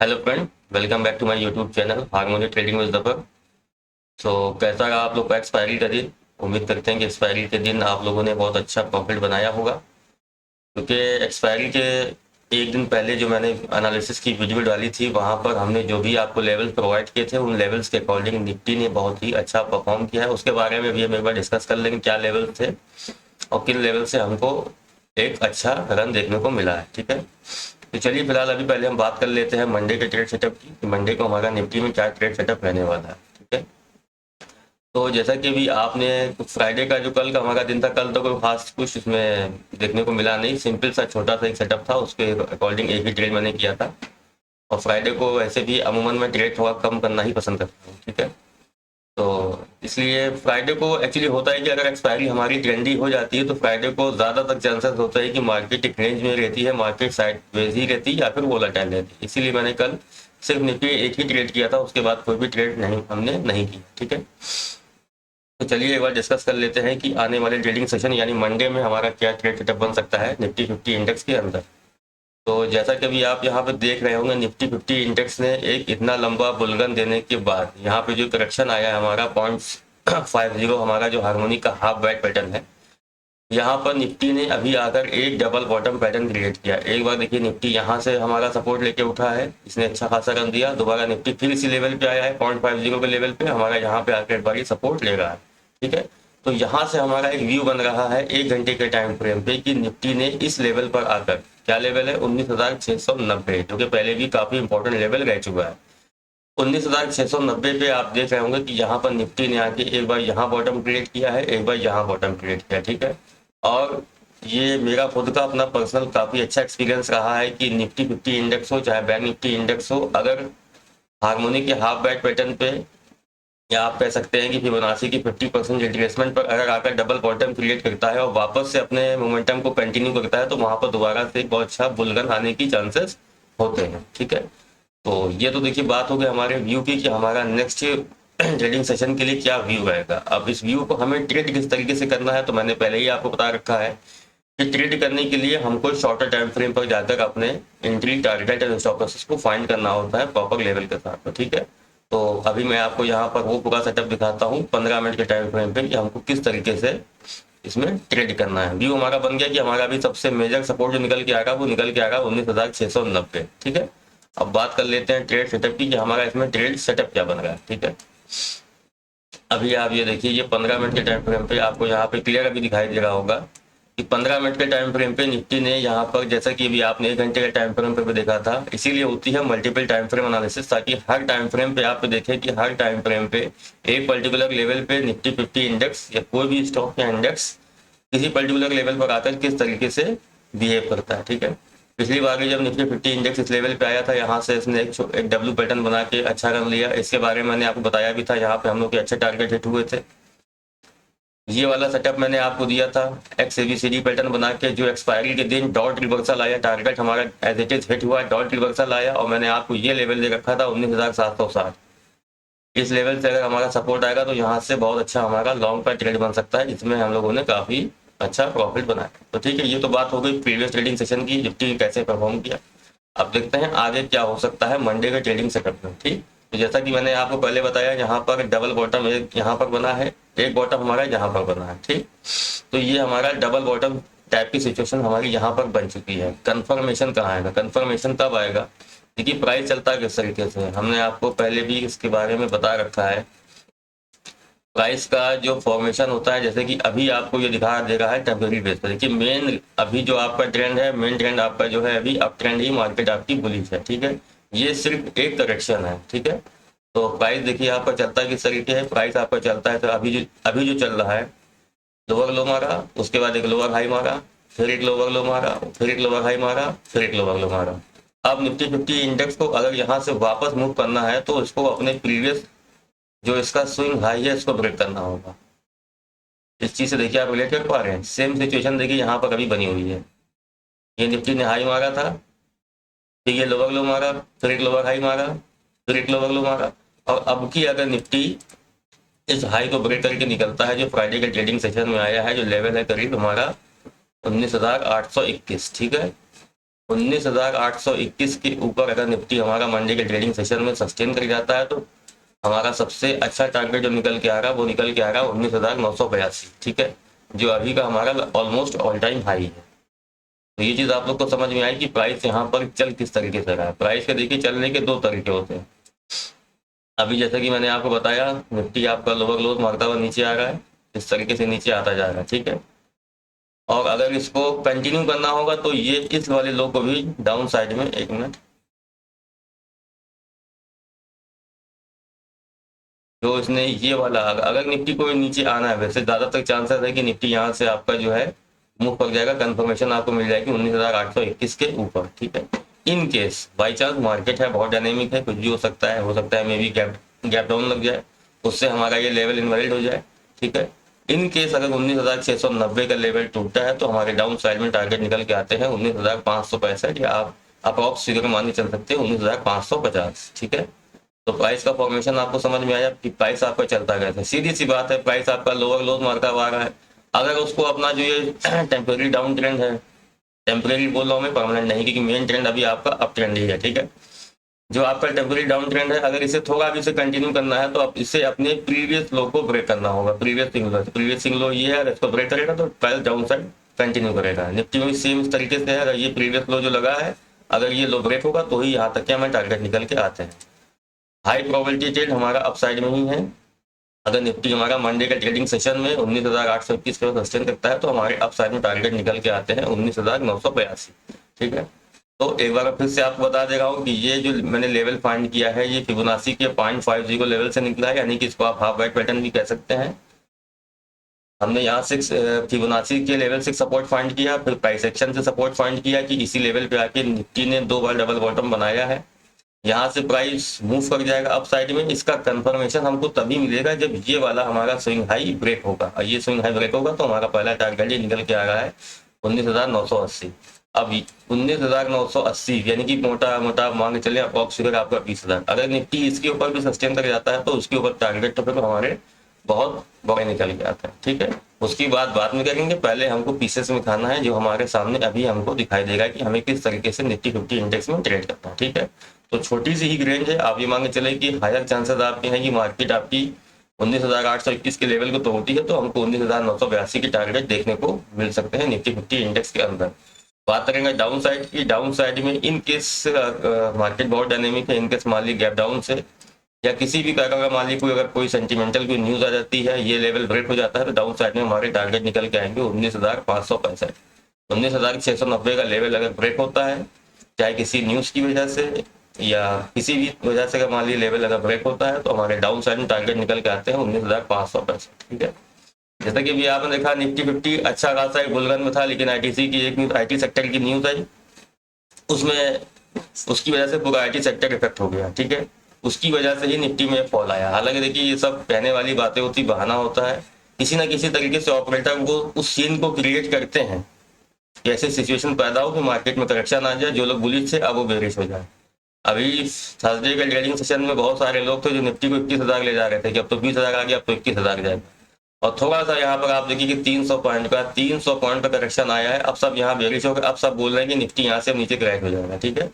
Hello friend, welcome back to my YouTube channel Harmony Trading with Zafar. So कैसा रहा आप लोग का एक्सपायरी का दिन। उम्मीद करते हैं कि एक्सपायरी के दिन आप लोगों ने बहुत अच्छा प्रॉफिट बनाया होगा, क्योंकि एक्सपायरी के एक दिन पहले जो मैंने एनालिसिस की वीडियो डाली थी वहां पर हमने जो भी आपको लेवल प्रोवाइड किए थे उन लेवल्स के अकॉर्डिंग निफ्टी ने बहुत ही अच्छा परफॉर्म किया है। उसके बारे में भी हम एक बार डिस्कस कर लेंगे क्या लेवल थे और किन लेवल से हमको एक अच्छा रन देखने को मिला है। ठीक है, तो चलिए फिलहाल अभी पहले हम बात कर लेते हैं मंडे के ट्रेड सेटअप की कि मंडे को हमारा निफ्टी में क्या ट्रेड सेटअप रहने वाला है। ठीक है, तो जैसा कि अभी आपने फ्राइडे का जो कल का हमारा दिन था, कल तो कोई खास कुछ इसमें देखने को मिला नहीं, सिंपल सा छोटा सा एक सेटअप था, उसके अकॉर्डिंग एक ही ट्रेड मैंने किया था। और फ्राइडे को वैसे भी अमूमन मैं ट्रेड थोड़ा कम करना ही पसंद करता हूँ। ठीक है, तो इसलिए फ्राइडे को एक्चुअली होता है कि अगर एक्सपायरी हमारी ट्रेंडी हो जाती है तो फ्राइडे को ज़्यादातर चांसेस होता है कि मार्केट एक रेंज में रहती है, मार्केट साइडवेज ही रहती है या फिर वोलेटाइल रहती है। इसीलिए मैंने कल सिर्फ निफ्टी एक ही ट्रेड किया था, उसके बाद कोई भी ट्रेड हमने नहीं किया। ठीक है, तो चलिए एक बार डिस्कस कर लेते हैं कि आने वाले ट्रेडिंग सेशन यानी मंडे में हमारा क्या ट्रेड सेटअप बन सकता है निफ्टी 50 इंडेक्स के अंदर। तो जैसा कि अभी आप यहाँ पे देख रहे होंगे, निफ्टी 50 इंडेक्स ने एक इतना लंबा बुलगन देने के बाद यहाँ पे जो करेक्शन आया है हमारा 0.50, हमारा जो हार्मोनी का हाफ बैक पैटर्न है, यहाँ पर निफ्टी ने अभी आकर एक डबल बॉटम पैटर्न क्रिएट किया। एक बार देखिए निफ्टी यहाँ से हमारा सपोर्ट लेके उठा है, इसने अच्छा खासा रन दिया, दोबारा निफ्टी फिर इसी लेवल पे आया है 0.50 के लेवल पे, हमारा यहाँ पे आकर एक बार सपोर्ट ले रहा है। ठीक है, तो यहाँ से हमारा एक व्यू बन रहा है एक घंटे के टाइम फ्रेम पे कि निफ्टी ने इस लेवल पर आकर, क्या लेवल है 19,690, जो कि पहले भी काफी इंपॉर्टेंट लेवल रह चुका है। 19,690 पे आप देख रहे होंगे कि यहाँ पर निफ्टी ने आके एक बार यहाँ बॉटम क्रिएट किया है, एक बार यहाँ बॉटम क्रिएट किया। ठीक है, और ये मेरा खुद का अपना पर्सनल काफी अच्छा एक्सपीरियंस रहा है कि निफ्टी 50 इंडेक्स हो चाहे बैंक निफ्टी इंडेक्स हो, अगर हार्मोनी के हाफ बैक पैटर्न पे या आप कह सकते हैं कि फिबोनाची की 50% रिट्रेसमेंट पर अगर आकर डबल बॉटम क्रिएट करता है और वापस से अपने मोमेंटम को कंटिन्यू करता है तो वहां पर दोबारा से एक बहुत अच्छा बुलगन आने की चांसेस होते हैं। ठीक है, तो ये तो देखिए बात हो गई हमारे व्यू की कि हमारा नेक्स्ट ट्रेडिंग सेशन के लिए क्या व्यू रहेगा। अब इस व्यू को हमें ट्रेड किस तरीके से करना है तो मैंने पहले ही आपको बता रखा है कि ट्रेड करने के लिए हमको शॉर्टर टाइम फ्रेम पर जाकर अपने entry target and stop losses को फाइंड करना होता है प्रॉपर लेवल के साथ। तो ठीक है, तो अभी मैं आपको यहाँ पर वो पूरा सेटअप दिखाता हूँ 15 मिनट के टाइम फ्रेम पे कि हमको किस तरीके से इसमें ट्रेड करना है। व्यू हमारा बन गया कि हमारा अभी सबसे मेजर सपोर्ट जो निकल के आएगा वो निकल के आएगा 19,690। ठीक है, अब बात कर लेते हैं ट्रेड सेटअप की कि हमारा इसमें ट्रेड सेटअप क्या बन रहा है। ठीक है, अभी आप ये देखिए, ये 15 मिनट के टाइम फ्रेम पे आपको यहाँ पे क्लियर अभी दिखाई दे रहा होगा कि 15 मिनट के टाइम फ्रेम पे निफ्टी ने यहाँ पर, जैसा कि अभी आपने 1 घंटे के टाइम फ्रेम पे भी देखा था, इसीलिए होती है मल्टीपल टाइम फ्रेम एनालिसिस, ताकि हर टाइम फ्रेम पे आप देखें कि हर टाइम फ्रेम पे एक पर्टिकुलर लेवल पे निफ्टी 50 इंडेक्स या कोई भी स्टॉक या इंडेक्स किसी पर्टिकुलर लेवल पर आकर किस तरीके से बिहेव करता है। ठीक है, पिछली बार भी जब निफ्टी 50 इंडेक्स इस लेवल पे आया था, यहाँ से इसने एक डब्ल्यू पैटर्न बना के अच्छा रन लिया। इसके बारे में मैंने आपको बताया भी था, यहाँ पे हम लोग के अच्छे टारगेट हिट हुए थे। ये वाला सेटअप मैंने आपको दिया था एक्स एबीसीडी पैटर्न बना के, जो एक्सपायरी के दिन डॉट रिवर्सल आया, टारगेट हमारा एज इट इज हिट हुआ, डॉट रिवर्सल आया और मैंने आपको ये लेवल दे रखा था 19,760। इस लेवल से अगर हमारा सपोर्ट आएगा तो यहाँ से बहुत अच्छा हमारा लॉन्ग का ट्रेड बन सकता है, जिसमें हम लोगों ने काफी अच्छा प्रॉफिट बनाया। तो ठीक है, ये तो बात हो गई प्रीवियस ट्रेडिंग सेशन की, निफ्टी कैसे परफॉर्म किया। अब देखते हैं आगे क्या हो सकता है मंडे के ट्रेडिंग सेटअप में। ठीक, तो जैसा कि मैंने आपको पहले बताया, यहाँ पर डबल बॉटम एक यहाँ पर बना है, एक बॉटम हमारा यहाँ पर बना है। ठीक, तो ये हमारा डबल बॉटम टाइप की सिचुएशन हमारी यहाँ पर बन चुकी है। कंफर्मेशन कहाँ आएगा, कंफर्मेशन तब आएगा देखिए प्राइस चलता है किस तरीके से, हमने आपको पहले भी इसके बारे में बता रखा है। प्राइस का जो फॉर्मेशन होता है, जैसे कि अभी आपको ये दिखा दे रहा है टेम्पररी बेस पर, देखिए मेन अभी जो आपका ट्रेंड है, मेन ट्रेंड आपका जो है अभी अप ट्रेंड ही, मार्केट आपकी बुलिश है। ठीक है, ये सिर्फ एक करेक्शन है। ठीक है, तो प्राइस देखिए आपका चलता है किस तरीके है, प्राइस आपका चलता है तो अभी जो चल रहा है, लोअर लो मारा, उसके बाद एक लोअर हाई मारा, फिर एक लोअर लो मारा, फिर एक लोअर हाई मारा, फिर एक लोअर लो मारा। अब निफ्टी 50 इंडेक्स को अगर यहाँ से वापस मूव करना है तो इसको अपने प्रीवियस जो इसका स्विंग हाई है इसको ब्रेक करना होगा। इस चीज से देखिए आप रिलेट कर पा रहे हैं, सेम सिचुएशन देखिए यहाँ पर अभी बनी हुई है। ये निफ्टी ने हाई मारा था, फिर ये लोअर लो मारा, फिर एक लोअर हाई मारा, फिर एक लोअर लो मारा, और अब की अगर निफ्टी इस हाई को ब्रेक करके निकलता है, जो फ्राइडे के ट्रेडिंग सेशन में आया है, जो लेवल है करीब हमारा 19,821। ठीक है, 19,821 के ऊपर अगर निफ्टी हमारा मंडे के ट्रेडिंग सेशन में सस्टेन कर जाता है तो हमारा सबसे अच्छा टारगेट जो निकल के आ रहा है वो निकल के आ रहा है 19,982, ठीक है, जो अभी का हमारा ऑलमोस्ट ऑल टाइम हाई है। तो ये चीज आप लोग को समझ में आई कि प्राइस यहाँ पर चल किस तरीके से रहा है। प्राइस के देखिए चलने के दो तरीके होते हैं। अभी जैसा कि मैंने आपको बताया, निफ्टी आपका लोअर लोज मारता हुआ नीचे आ रहा है, इस तरीके से नीचे आता जा रहा है, ठीक है। और अगर इसको कंटिन्यू करना होगा तो ये इस वाले लो को भी डाउन साइड में, एक मिनट, जो इसने ये वाला, अगर निफ्टी को नीचे आना है, वैसे ज्यादातर चांसेस है कि निफ्टी यहाँ से आपका जो है मूव कर जाएगा, कंफर्मेशन आपको मिल जाएगी 19,821 के ऊपर, ठीक है। In case by chance market है बहुत डायनेमिक है, कुछ भी हो सकता है मे बी गैप डाउन लग जाए, उससे हमारा ये लेवल इनवैलिड हो जाए, ठीक है। इन केस अगर 19,690 का लेवल टूटता है तो हमारे डाउन साइड में टारगेट निकल के आते हैं 19,565, या आप अप्रॉक्स फिगर मान के चल सकते हैं 19,550, ठीक है। तो प्राइस का फॉर्मेशन आपको समझ में आया कि प्राइस आपका चलता कैसे। सीधी सी बात है, प्राइस आपका लोअर लोज मारता हुआ आ रहा है। अगर उसको अपना जो ये टेम्पररी डाउन ट्रेंड है, टेम्पररी बोल रहा हूँ मैं, परमानेंट नहीं, क्योंकि मेन ट्रेंड अभी आपका अप ट्रेंड ही है, ठीक है। जो आपका टेम्पररी डाउन ट्रेंड है, अगर इसे थोड़ा भी इसे कंटिन्यू करना है तो आप इसे अपने प्रीवियस लो को ब्रेक करना होगा। प्रीवियस सिंगल लो ये है, अगर इसको ब्रेक करेगा तो प्राइस डाउन साइड कंटिन्यू करेगा। निफ्टी में सेम इस तरीके से है, अगर ये प्रीवियस लो जो लगा है, अगर ये लो ब्रेक होगा तो ही यहाँ तक के हमें टारगेट निकल के आते हैं। हाई प्रोबेबिलिटी ट्रेड हमारा अपसाइड में ही है। अगर निफ्टी हमारा मंडे का ट्रेडिंग सेशन में 19,821 पे सस्टेन करता है तो हमारे अपसाइड में टारगेट निकल के आते हैं 19,982, ठीक है। तो एक बार फिर से आपको बता दे रहा हूँ कि ये जो मैंने लेवल फाइंड किया है ये फिबोनाची के 0.50 लेवल से निकला है, यानी कि इसको आप हाफ वाइट पैटर्न भी कह सकते हैं। हमने यहाँ से फिबोनाची के लेवल से सपोर्ट फाइंड किया, फिर प्राइस एक्शन से सपोर्ट फाइंड किया कि इसी लेवल पे आके निफ्टी ने 2 बार डबल बॉटम बनाया है। यहाँ से प्राइस मूव कर जाएगा अप साइड में। इसका कंफर्मेशन हमको तभी मिलेगा जब ये वाला हमारा स्विंग हाई ब्रेक होगा, और ये स्विंग हाई ब्रेक होगा तो हमारा पहला टारगेट ये निकल के आ रहा है 19,980। अब 19,980 यानी कि मोटा मोटा मान के चले अप्रॉक्स फिगर आपका 20,000। अगर निफ्टी इसके ऊपर भी सस्टेन कर जाता है तो उसके ऊपर टारगेट तो फिर हमारे बहुत बड़े निकल के आते हैं, ठीक है। उसकी बात बाद में करेंगे, पहले हमको पीसेस में खाना है जो हमारे सामने अभी हमको दिखाई देगा कि हमें किस तरीके से निफ्टी 50 इंडेक्स में ट्रेड करना है, ठीक है। तो छोटी सी ही रेंज है, आप ये मांगे चले कि हायर चांसेस आपके हैं कि मार्केट आपकी 19,821 के लेवल को तोड़ती है, तो हमको 19,982 के टारगेट देखने को मिल सकते हैं निफ्टी 50 इंडेक्स के अंदर। बात करेंगे डाउन साइड की। डाउन साइड में इन केस मार्केट बहुत डायनेमिक है, इनकेस मान ली गैप डाउन से या किसी भी प्रकार का मान ली कोई अगर कोई सेंटिमेंटल कोई न्यूज आ जाती है, ये लेवल ब्रेक हो जाता है, तो डाउन साइड में हमारे टारगेट निकल के आएंगे 19,565। 19,690 का लेवल अगर ब्रेक होता है, चाहे किसी न्यूज की वजह से या किसी भी वजह से अगर मान ली लेवल अगर ब्रेक होता है, तो हमारे डाउन साइड में टारगेट निकल के आते हैं 19,565, ठीक है। जैसा कि अभी आपने देखा निफ्टी 50 अच्छा खासा एक बुलरन में था, लेकिन आईटीसी की एक न्यूज, आईटी सेक्टर की न्यूज आई, उसमें उसकी वजह से पूरा आईटी सेक्टर इफेक्ट हो गया, ठीक है। उसकी वजह से ही निफ्टी में फॉल आया। हालांकि देखिए ये सब कहने वाली बातें होती, बहाना होता है, किसी ना किसी तरीके से ऑपरेटर वो उस सीन को क्रिएट करते हैं कि ऐसे सिचुएशन पैदा हो कि मार्केट में करेक्शन आ जाए, जो लोग बुलिश थे अब वो बेरिश हो जाए। अभी थर्सडे के ट्रेडिंग सेशन में बहुत सारे लोग थे जो निफ्टी को 21,000 ले जा रहे थे कि अब तो 20,000 आ गया, अब तो 21,000 जाएगा। और थोड़ा सा यहाँ पर आप देखिए कि 300 पॉइंट का करेक्शन आया है, अब सब यहाँ बेरिश हो गया, अब सब बोल रहे हैं कि निफ्टी यहाँ से नीचे क्रैक हो जाएगा, ठीक है।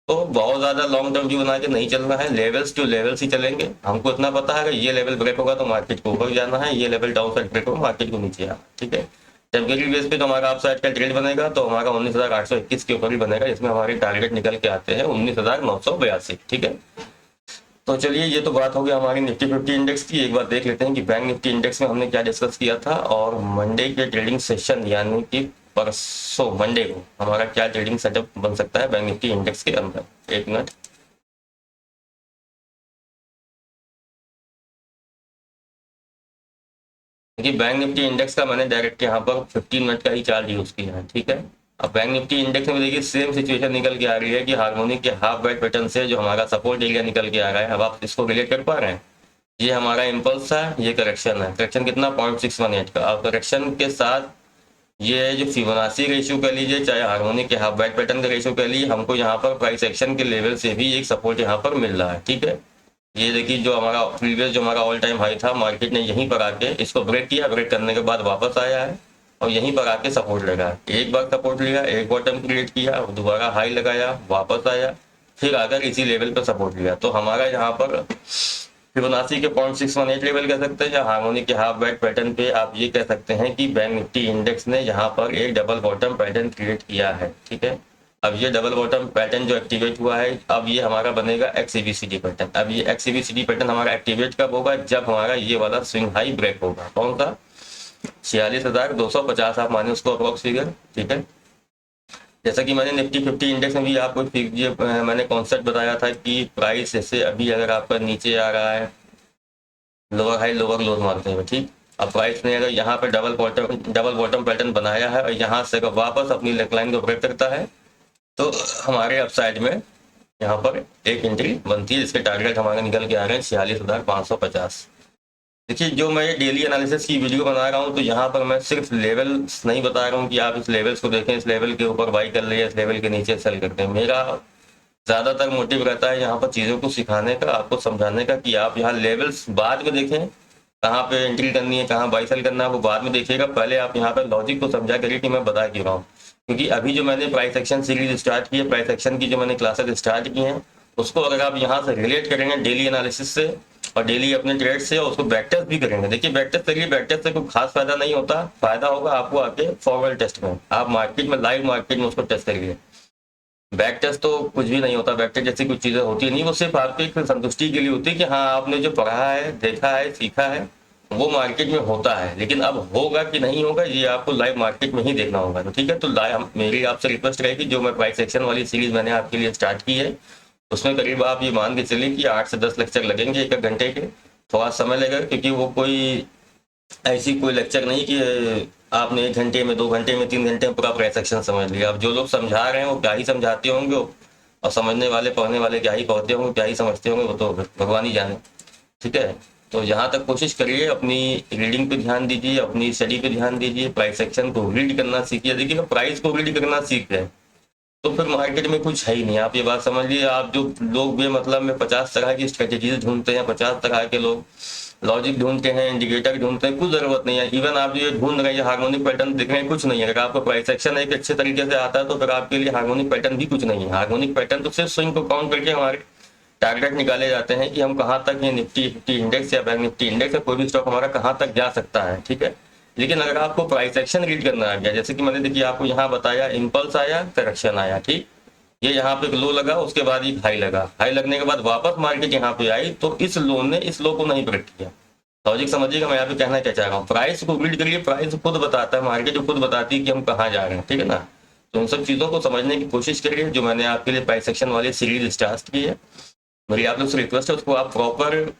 तो बहुत ज्यादा लॉन्ग टर्म व्यू बना के नहीं चलना है, लेवल्स टू लेवल्स ही चलेंगे। हमको इतना पता है कि ये लेवल ब्रेक होगा तो मार्केट को ऊपर जाना है, ये लेवल डाउन साइड ब्रेक होगा मार्केट को नीचे आना, ठीक है। टेम्परेरी बेस पे तो हमारा अप साइड का ट्रेड बनेगा तो हमारा 19,821 के ऊपर ही बनेगा, इसमें हमारे टारगेट निकल के आते हैं 19,982, ठीक है। तो चलिए ये तो बात हो गई हमारी निफ्टी 50 इंडेक्स की। एक बार देख लेते हैं कि बैंक निफ्टी इंडेक्स में हमने क्या डिस्कस किया था, और मंडे के ट्रेडिंग सेशन यानी कि परसों मंडे को हमारा क्या ट्रेडिंग सेटअप बन सकता है बैंक निफ्टी इंडेक्स के अंदर। एक मिनट, देखिए बैंक निफ्टी इंडेक्स का मैंने डायरेक्ट यहाँ पर 15 मिनट का ही चार्ट यूज किया है, ठीक है। अब बैंक निफ्टी इंडेक्स में देखिए सेम सिचुएशन निकल के आ रही है कि हार्मोनिक के हाफ वाइट पैटर्न से जो हमारा सपोर्ट एरिया निकल के आ रहा है, अब आप इसको रिलेट कर पा रहे हैं। ये हमारा इम्पल्स है, ये करेक्शन है, करेक्शन कितना 0.618 का। अब करेक्शन के साथ ये जो फिबोनाची रेशियो कह लीजिए, चाहे हार्मोनिक के हाफ वाइट पैटर्न का रेशियो कह लीजिए, हमको यहाँ पर प्राइस एक्शन के लेवल से भी एक सपोर्ट यहाँ पर मिल रहा है, ठीक है। ये देखिए जो हमारा प्रीवियस जो हमारा ऑल टाइम हाई था, मार्केट ने यहीं पर आके इसको ब्रेक किया, ब्रेक करने के बाद वापस आया है और यहीं पर आके सपोर्ट लगा। एक बार सपोर्ट लिया, एक बॉटम क्रिएट किया, दोबारा हाई लगाया, वापस आया, फिर आकर इसी लेवल पर सपोर्ट लिया। तो हमारा यहाँ पर फिबोनाची के 0.618 लेवल कह सकते हैं, या हार्मोनिक के हाफ बैक पैटर्न पे आप ये कह सकते हैं कि बैंक निफ्टी इंडेक्स ने यहाँ पर एक डबल बॉटम पैटर्न क्रिएट किया है। ठीक है, अब ये डबल बॉटम पैटर्न जो एक्टिवेट हुआ है, अब ये हमारा बनेगा XABCD पैटर्न। अब ये XABCD पैटर्न हमारा एक्टिवेट कब होगा? जब हमारा ये वाला स्विंग हाई ब्रेक होगा। कौन सा? 46,250 आप माने उसको अप्रोक्स फिगर। ठीक है, जैसा कि मैंने निफ्टी 50 इंडेक्स में भी आपको मैंने कॉन्सेप्ट बताया था कि प्राइस जैसे अभी अगर आपका नीचे आ रहा है, लोअर हाई लोअर लोज मारते हुए, ठीक, अब प्राइस ने अगर यहाँ पर डबल बॉटम पैटर्न बनाया है और यहाँ से अगर वापस अपनी नेकलाइन को ब्रेक करता है तो हमारे अपसाइड में यहाँ पर एक एंट्री बनती है, जिसके टारगेट हमारे निकल के आ रहे हैं 46,550। देखिए, जो मैं डेली एनालिसिस की वीडियो बना रहा हूँ तो यहाँ पर मैं सिर्फ लेवल्स नहीं बता रहा हूँ कि आप इस लेवल्स को देखें, इस लेवल के ऊपर बाई कर ले, इस लेवल के नीचे सेल करते हैं। मेरा ज़्यादातर मोटिव रहता है यहाँ पर चीज़ों को सिखाने का, आपको समझाने का, कि आप यहाँ लेवल्स बाद में देखें, कहाँ पे एंट्री करनी है, कहाँ बाई सेल करना है, वो बाद में देखिएगा। पहले आप यहाँ पर लॉजिक को समझा करिए कि मैं बता क्यों रहा हूँ। क्योंकि अभी जो मैंने प्राइस एक्शन सीरीज स्टार्ट की है, प्राइस एक्शन की जो मैंने क्लासेस स्टार्ट की हैं, उसको अगर आप यहाँ से रिलेट करेंगे डेली एनालिसिस से और डेली अपने ट्रेड से, और उसको बैक टेस्ट भी करेंगे। देखिए, बैक टेस्ट करिए, बैक टेस्ट से कोई खास फायदा नहीं होता, फायदा होगा आपको आके फॉरवर्ड टेस्ट में। आप मार्केट में, लाइव मार्केट में उसको टेस्ट करिए। बैक टेस्ट तो कुछ भी नहीं होता, बैक टेस्ट जैसी कुछ चीज़ें होती नहीं, वो सिर्फ आपकी एक संतुष्टि के लिए होती है कि हाँ आपने जो पढ़ा है, देखा है, सीखा है, वो मार्केट में होता है। लेकिन अब होगा कि नहीं होगा ये आपको लाइव मार्केट में ही देखना होगा। तो ठीक है, तो मेरी आपसे रिक्वेस्ट रहेगी, जो मैं प्राइस एक्शन वाली सीरीज मैंने आपके लिए स्टार्ट की है, उसमें करीब आप ये मान के चलिए कि 8 से 10 लेक्चर लगेंगे एक घंटे के। थोड़ा समय लगेगा, क्योंकि वो कोई ऐसी कोई लेक्चर नहीं कि आपने 1 घंटे में, 2 घंटे में, 3 घंटे में पूरा प्राइस एक्शन समझ लिया। अब जो लोग समझा रहे हैं वो क्या ही समझाते होंगे, और समझने वाले, पढ़ने वाले क्या ही पढ़ते होंगे, क्या ही समझते होंगे, वो तो भगवान ही जाने। ठीक है, तो यहाँ तक कोशिश करिए, अपनी रीडिंग पे ध्यान दीजिए, अपनी स्टडी पे ध्यान दीजिए, प्राइस एक्शन को रीड करना सीखिए। देखिए, प्राइस को रीड करना सीख गए तो फिर मार्केट में कुछ है ही नहीं। आप ये बात समझ लीजिए। आप जो लोग बेमतलब में 50 तरह की स्ट्रेटेजीज ढूंढते हैं, 50 तरह के लोग लॉजिक ढूंढते हैं, इंडिकेटर ढूंढते हैं, कुछ जरूरत नहीं है। इवन आप जो ये ढूंढ रहे हैं हार्मोनिक पैटर्न देख रहे हैं, कुछ नहीं है। अगर आपको प्राइस एक्शन एक अच्छे तरीके से आता है तो फिर आपके लिए हार्मोनिक पैटर्न भी कुछ नहीं है। हार्मोनिक पैटर्न तो सिर्फ स्विंग को काउंट करके हमारे टारगेट निकाले जाते हैं कि हम कहाँ तक ये निफ्टी 50 इंडेक्स या बैंक निफ्टी इंडेक्स या कोई भी स्टॉक हमारा कहाँ तक जा सकता है। ठीक है, लेकिन अगर आपको प्राइस एक्शन रीड करना आ गया, जैसे कि मैंने देखिए आपको यहाँ बताया, इम्पल्स आया, करेक्शन आया, ठीक, ये यहाँ पे लो लगा, उसके बाद एक हाई लगा, हाई लगने के बाद वापस मार्केट यहाँ पे आई, तो इस लो ने इस लो को नहीं ब्रेक किया। लॉजिक समझिएगा मैं यहाँ पे कहना क्या चाह रहा हूँ। प्राइस को रीड करिए, प्राइस खुद बताता है, मार्केट खुद बताती है कि हम कहाँ जा रहे हैं। ठीक है ना, तो उन सब चीज़ों को समझने की कोशिश करिए, जो मैंने आपके लिए प्राइस सेक्शन वाली सीरीज स्टार्ट की है। मेरी आप लोग से रिक्वेस्ट है, उसको आप प्रॉपर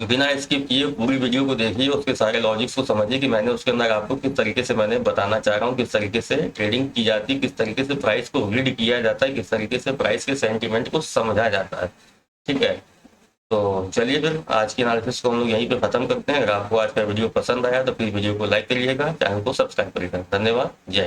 बिना स्किप किए पूरी वीडियो को देखिए, उसके सारे लॉजिक्स को समझिए कि मैंने उसके अंदर आपको किस तरीके से मैंने बताना चाह रहा हूँ, किस तरीके से ट्रेडिंग की जाती है, किस तरीके से प्राइस को रीड किया जाता है, किस तरीके से प्राइस के सेंटीमेंट को समझा जाता है। ठीक है, तो चलिए फिर आज की एनालिसिस को हम लोग यहीं पे खत्म करते हैं। अगर आपको आज का वीडियो पसंद आया तो प्लीज वीडियो को लाइक करिएगा, चैनल को सब्सक्राइब करिएगा। धन्यवाद, जय हिंद।